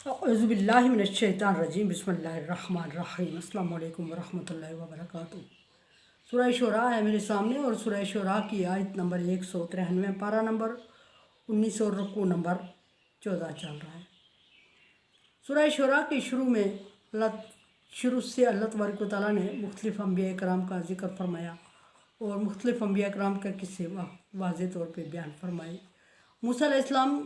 औज़ुबिल्लाहिमिनश्शैतानिर्रजीम बिस्मिल्लाहिर्रहमानिर्रहीम अस्सलाम वालेकुम वरहमतुल्लाहि वबरकातुहू। सूरह शुरा है मेरे सामने और सूरह शुरा की आयत नंबर 193, पारा नंबर 19 और रुकू नंबर 14 चल रहा है। सूरह शुरा के शुरू से अल्लाह तबारक व तआला ने मुख्तलिफ़ अंबिया कराम का जिक्र फरमाया और मुख्तलिफ़ अंबिया कराम का किस्से वाज़ेह तौर पे बयान फरमाए। मूसा अलैहिस्सलाम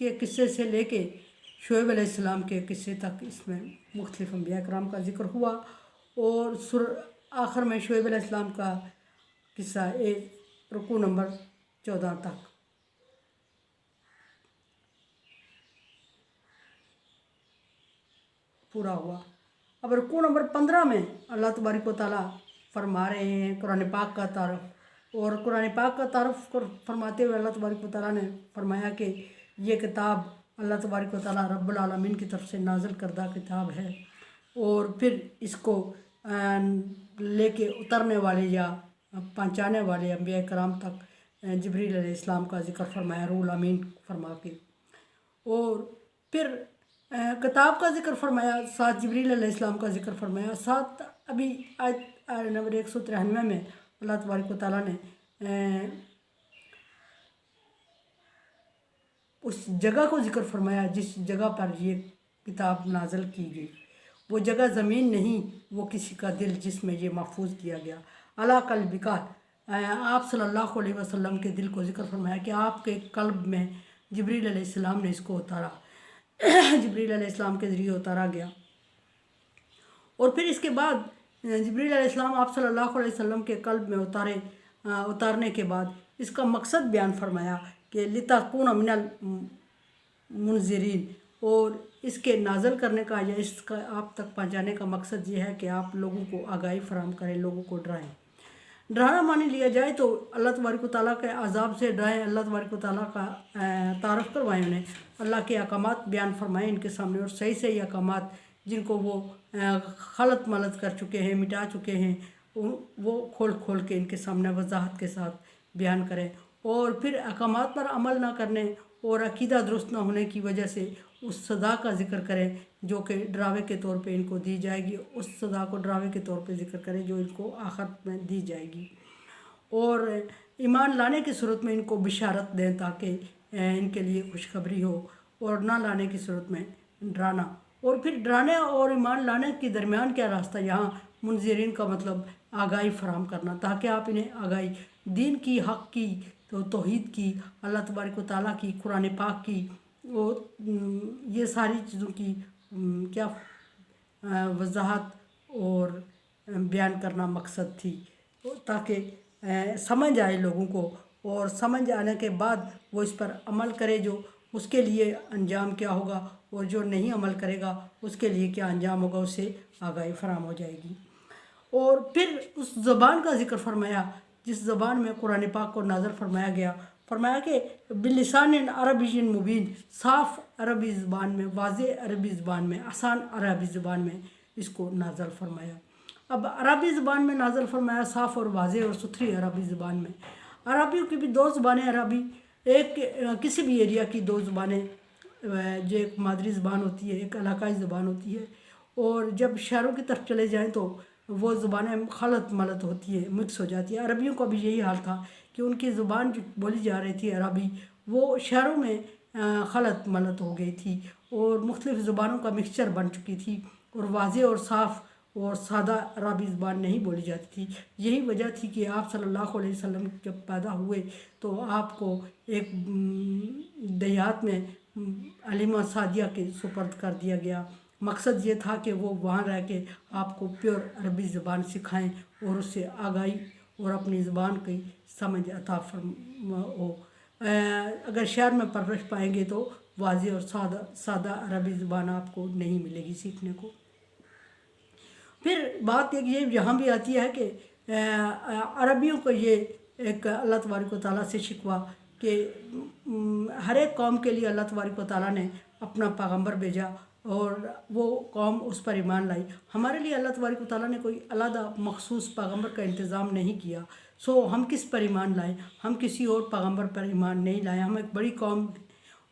के किस्से से लेके शुएब अलैहिस्सलाम के किस्से तक इसमें मुख्तलिफ़ अंबिया कराम का जिक्र हुआ और आखिर में शुएब अलैहिस्सलाम का किस्सा रुकू नंबर 14 तक। पूरा हुआ। अब रुकू नंबर 15 में अल्लाह तबारक व तआला फरमा रहे हैं कुरान पाक का तारफ़, और कुरान पाक का तारफ़ फरमाते हुए अल्लाह तबारक व तआला ने फरमाया कि ये किताब अल्लाह तबारक व तआला रब्बुल आलमीन की तरफ से नाज़िल करदा किताब है, और फिर इसको लेके उतरने वाले या पहुँचाने वाले अंबिया कराम तक जिब्रील अलैहिस्सलाम का जिक्र फरमाया, रूहुल अमीन फरमा के। और फिर किताब का जिक्र फरमाया, साथ जिब्रील अलैहिस्सलाम का जिक्र फरमाया, साथ अभी आयत नंबर 193 में अल्लाह तबारक व तआला ने उस जगह को जिक्र फरमाया जिस जगह पर ये किताब नाज़िल की गई। वो जगह ज़मीन नहीं, वो किसी का दिल जिसमें ये महफूज किया गया। अला क़ल्बिका, आप सल्लल्लाहु अलैहि वसल्लम के दिल को जिक्र फरमाया कि आपके कल्ब में जिब्रील अलैहिस्सलाम ने इसको उतारा जिब्रील अलैहिस्सलाम के ज़रिए उतारा गया। और फिर इसके बाद जिब्रील अलैहिस्सलाम आप सल्लल्लाहु अलैहि वसल्लम के कल्ब में उतारने के बाद इसका मकसद बयान फरमाया कि लिताकून मिनल मुनज़िरीन, और इसके नाज़िल करने का या इसका आप तक पहुँचाने का मकसद ये है कि आप लोगों को आगाही फराहम करें, लोगों को डराएं। डराना मान लिया जाए तो अल्लाह तबारक व तआला के अज़ाब से डराएं, अल्लाह तबारक व तआला का तारफ़ करवाएं, उन्हें अल्लाह के अहकामात बयान फरमाएं इनके सामने, और सही सही अहकामात जिनको वो खलत मलत कर चुके हैं, मिटा चुके हैं, वो खोल खोल के इनके सामने वजाहत के साथ बयान करें। और फिर अहकामात पर अमल ना करने और अकीदा दुरुस्त ना होने की वजह से उस सज़ा का जिक्र करें जो कि डरावे के तौर पे इनको दी जाएगी, उस सज़ा को डरावे के तौर पे जिक्र करें जो इनको आखिरत में दी जाएगी। और ईमान लाने की सूरत में इनको बिशारत दें ताकि इनके लिए खुशखबरी हो, और ना लाने की सूरत में डराना। और फिर डराने और ईमान लाने के दरमियान क्या रास्ता, यहाँ मुनज़िरीन का मतलब आगाही फराहम करना, ताकि आप इन्हें आगाही दीन की, हक़ की, तो तौहीद की, अल्लाह तबारक व तआला की, कुरान पाक की, और ये सारी चीज़ों की क्या वजाहत और बयान करना मकसद थी, ताकि समझ आए लोगों को, और समझ आने के बाद वो इस पर अमल करे जो उसके लिए अंजाम क्या होगा, और जो नहीं अमल करेगा उसके लिए क्या अंजाम होगा, उससे आगाही फराहम हो जाएगी। और फिर उस ज़बान का जिक्र फरमाया जिस ज़बान में कुरान पाक को नाज़िल फरमाया गया, फरमाया कि बिलिसान अरबिय्यिन मुबीन, साफ़ अरबी ज़बान में, वाज़ेह अरबी ज़बान में, आसान अरबी ज़बान में इसको नाज़िल फरमाया। अब अरबी ज़बान में नाज़िल फरमाया, साफ़ और वाज़ेह और सुथरी अरबी ज़बान में। अरबियों की भी दो ज़बानें, अरबी एक किसी भी एरिया की दो ज़बानें, जो एक मादरी ज़बान होती है, एक इलाकाई ज़बान होती है, और जब शहरों की तरफ चले जाएँ तो वो ज़बानें खलत मलत होती है, मिक्स हो जाती है। अरबियों का भी यही हाल था कि उनकी ज़ुबान जो बोली जा रही थी अरबी, वो शहरों में खलत मलत हो गई थी और मुख्तलिफ़ ज़ुबानों का मिक्सचर बन चुकी थी, और वाज़ेह और साफ़ और सादा अरबी ज़बान नहीं बोली जाती थी। यही वजह थी कि आप सल्लल्लाहु अलैहि वसल्लम जब पैदा हुए तो आपको एक देहात में अलीमा सादिया के सुपर्द कर दिया गया। मकसद ये था कि वो वहाँ रह के आपको प्योर अरबी ज़बान सिखाएं और उससे आगाही और अपनी ज़बान की समझ अता हो। अगर शहर में परवरिश पाएंगे तो वाज़ेह और सादा अरबी ज़बान आपको नहीं मिलेगी सीखने को। फिर बात एक ये यहाँ भी आती है कि अरबियों को ये एक अल्लाह तबारक व तआला से शिकवा कि हर एक कौम के लिए अल्लाह तबारक व तआला ने अपना पैगम्बर भेजा और वो कौम उस पर ईमान लाई। हमारे लिए अल्लाह तबारक व तआला ने कोई अलग मखसूस पैगम्बर का इंतज़ाम नहीं किया। सो हम किस पर ईमान लाएँ? हम किसी और पैगम्बर पर ईमान नहीं लाए। हम एक बड़ी कौम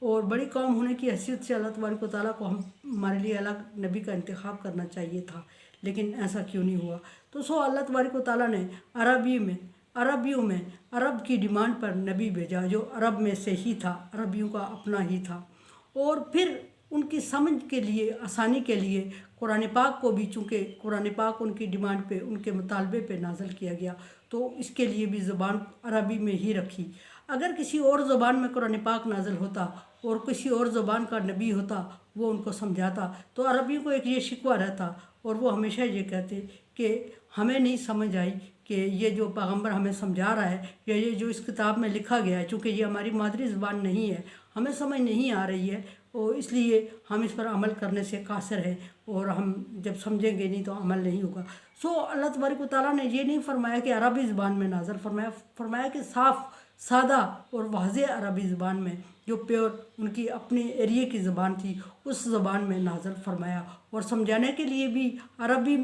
اور بڑی قوم ہونے کی حیثیت سے اللہ تبارک و تعالیٰ کو ہمارے لیے الگ نبی کا انتخاب کرنا چاہیے تھا، لیکن ایسا کیوں نہیں ہوا؟ تو اللہ تبارک و تعالیٰ نے عربیوں میں عرب کی ڈیمانڈ پر نبی بھیجا جو عرب میں سے ہی تھا، عربیوں کا اپنا ہی تھا، اور پھر ان کی سمجھ کے لیے، آسانی کے لیے قرآن پاک کو بھی، چونکہ قرآن پاک ان کی ڈیمانڈ پہ، ان کے مطالبے پہ نازل کیا گیا، تو اس کے لیے بھی زبان عربی میں ہی رکھی۔ اگر کسی اور زبان میں قرآن پاک نازل ہوتا اور کسی اور زبان کا نبی ہوتا، وہ ان کو سمجھاتا، تو عربیوں کو ایک یہ شکوہ رہتا اور وہ ہمیشہ یہ کہتے کہ ہمیں نہیں سمجھ آئی کہ یہ جو پیغمبر ہمیں سمجھا رہا ہے یا یہ جو اس کتاب میں لکھا گیا ہے، چونکہ یہ ہماری مادری زبان نہیں ہے، ہمیں سمجھ نہیں آ رہی ہے، اور اس لیے ہم اس پر عمل کرنے سے قاصر ہیں، اور ہم جب سمجھیں گے نہیں تو عمل نہیں ہوگا۔ اللہ تبارک و تعالیٰ نے یہ نہیں فرمایا کہ عربی زبان میں نازل فرمایا کہ صاف، سادہ اور واضح عربی زبان میں، جو پیور ان کی اپنی ایریے کی زبان تھی، اس زبان میں نازل فرمایا، اور سمجھانے کے لیے بھی عربی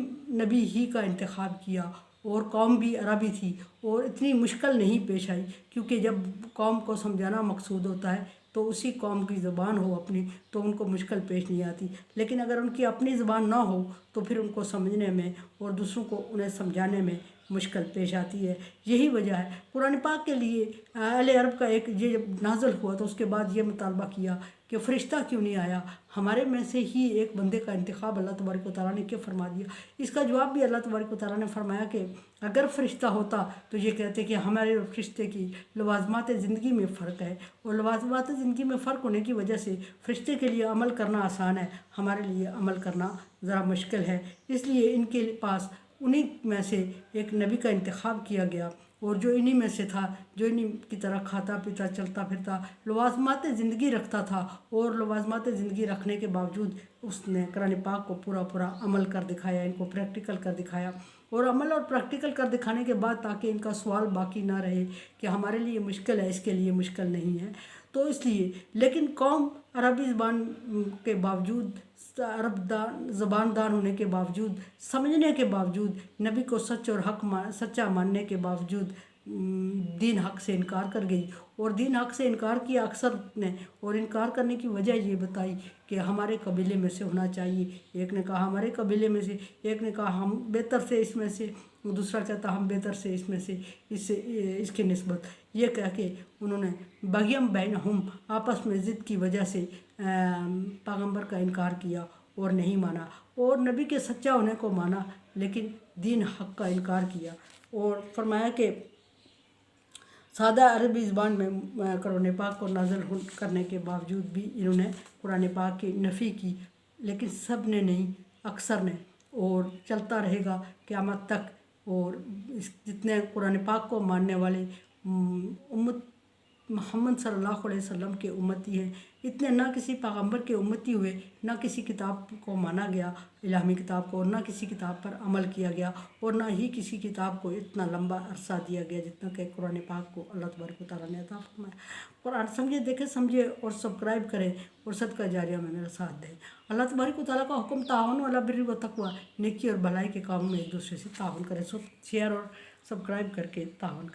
نبی ہی کا انتخاب کیا، اور قوم بھی عربی تھی، اور اتنی مشکل نہیں پیش آئی، کیونکہ جب قوم کو سمجھانا مقصود ہوتا ہے تو اسی قوم کی زبان ہو اپنی، تو ان کو مشکل پیش نہیں آتی، لیکن اگر ان کی اپنی زبان نہ ہو تو پھر ان کو سمجھنے میں اور دوسروں کو انہیں سمجھانے میں مشکل پیش آتی ہے۔ یہی وجہ ہے قرآن پاک کے لیے اہل عرب کا ایک یہ جب نازل ہوا تو اس کے بعد یہ مطالبہ کیا کہ فرشتہ کیوں نہیں آیا، ہمارے میں سے ہی ایک بندے کا انتخاب اللہ تبارک و تعالیٰ نے کیوں فرما دیا؟ اس کا جواب بھی اللہ تبارک و تعالیٰ نے فرمایا کہ اگر فرشتہ ہوتا تو یہ کہتے کہ ہمارے اور فرشتے کی لوازمات زندگی میں فرق ہے، اور لوازمات زندگی میں فرق ہونے کی وجہ سے فرشتے کے لیے عمل کرنا آسان ہے، ہمارے لیے عمل کرنا ذرا مشکل ہے، اس لیے ان کے پاس انہی میں سے ایک نبی کا انتخاب کیا گیا، اور جو انہی میں سے تھا، جو انہی کی طرح کھاتا پیتا چلتا پھرتا لوازمات زندگی رکھتا تھا، اور لوازمات زندگی رکھنے کے باوجود اس نے قرآن پاک کو پورا عمل کر دکھایا، ان کو پریکٹیکل کر دکھایا، اور عمل اور پریکٹیکل کر دکھانے کے بعد تاکہ ان کا سوال باقی نہ رہے کہ ہمارے لیے مشکل ہے، اس کے لیے مشکل نہیں ہے، تو اس لیے لیکن قوم عربی زبان کے باوجود، زبان دان ہونے کے باوجود، سمجھنے کے باوجود، نبی کو سچ اور سچا ماننے کے باوجود دین حق سے انکار کر گئی، اور دین حق سے انکار کیا اکثر نے، اور انکار کرنے کی وجہ یہ بتائی کہ ہمارے قبیلے میں سے ہونا چاہیے، ایک نے کہا ہمارے قبیلے میں سے، ایک نے کہا ہم بہتر سے اس میں سے، دوسرا کہتا ہم بہتر سے اس میں سے، اس کی نسبت یہ کہہ کے انہوں نے بغیم بینہم، آپس میں ضد کی وجہ سے پیغمبر کا انکار کیا اور نہیں مانا، اور نبی کے سچا ہونے کو مانا لیکن دین حق کا انکار کیا، اور فرمایا کہ سادہ عربی زبان میں قرآن پاک کو نازل کرنے کے باوجود بھی انہوں نے قرآن پاک کی نفی کی، لیکن سب نے نہیں، اکثر نے، اور چلتا رہے گا قیامت تک، اور جتنے قرآن پاک کو ماننے والے امت محمد صلی اللہ علیہ وسلم کے امتی ہیں، اتنے نہ کسی پیغمبر کے امتی ہوئے، نہ کسی کتاب کو مانا گیا، الہامی کتاب کو، اور نہ کسی کتاب پر عمل کیا گیا، اور نہ ہی کسی کتاب کو اتنا لمبا عرصہ دیا گیا جتنا کہ قرآن پاک کو اللہ تبارک و تعالیٰ نے عطا فرمایا۔ قرآن سمجھے، دیکھے، سمجھے، اور سبسکرائب کریں، اور صدقہ جاریہ میں میرا ساتھ دیں۔ اللہ تبارک و تعالیٰ کا حکم تعاون علی البر والتقوی، نیکی اور بھلائی کے کاموں میں ایک دوسرے سے تعاون کریں، شیئر اور سبسکرائب کر کے تعاون کریں۔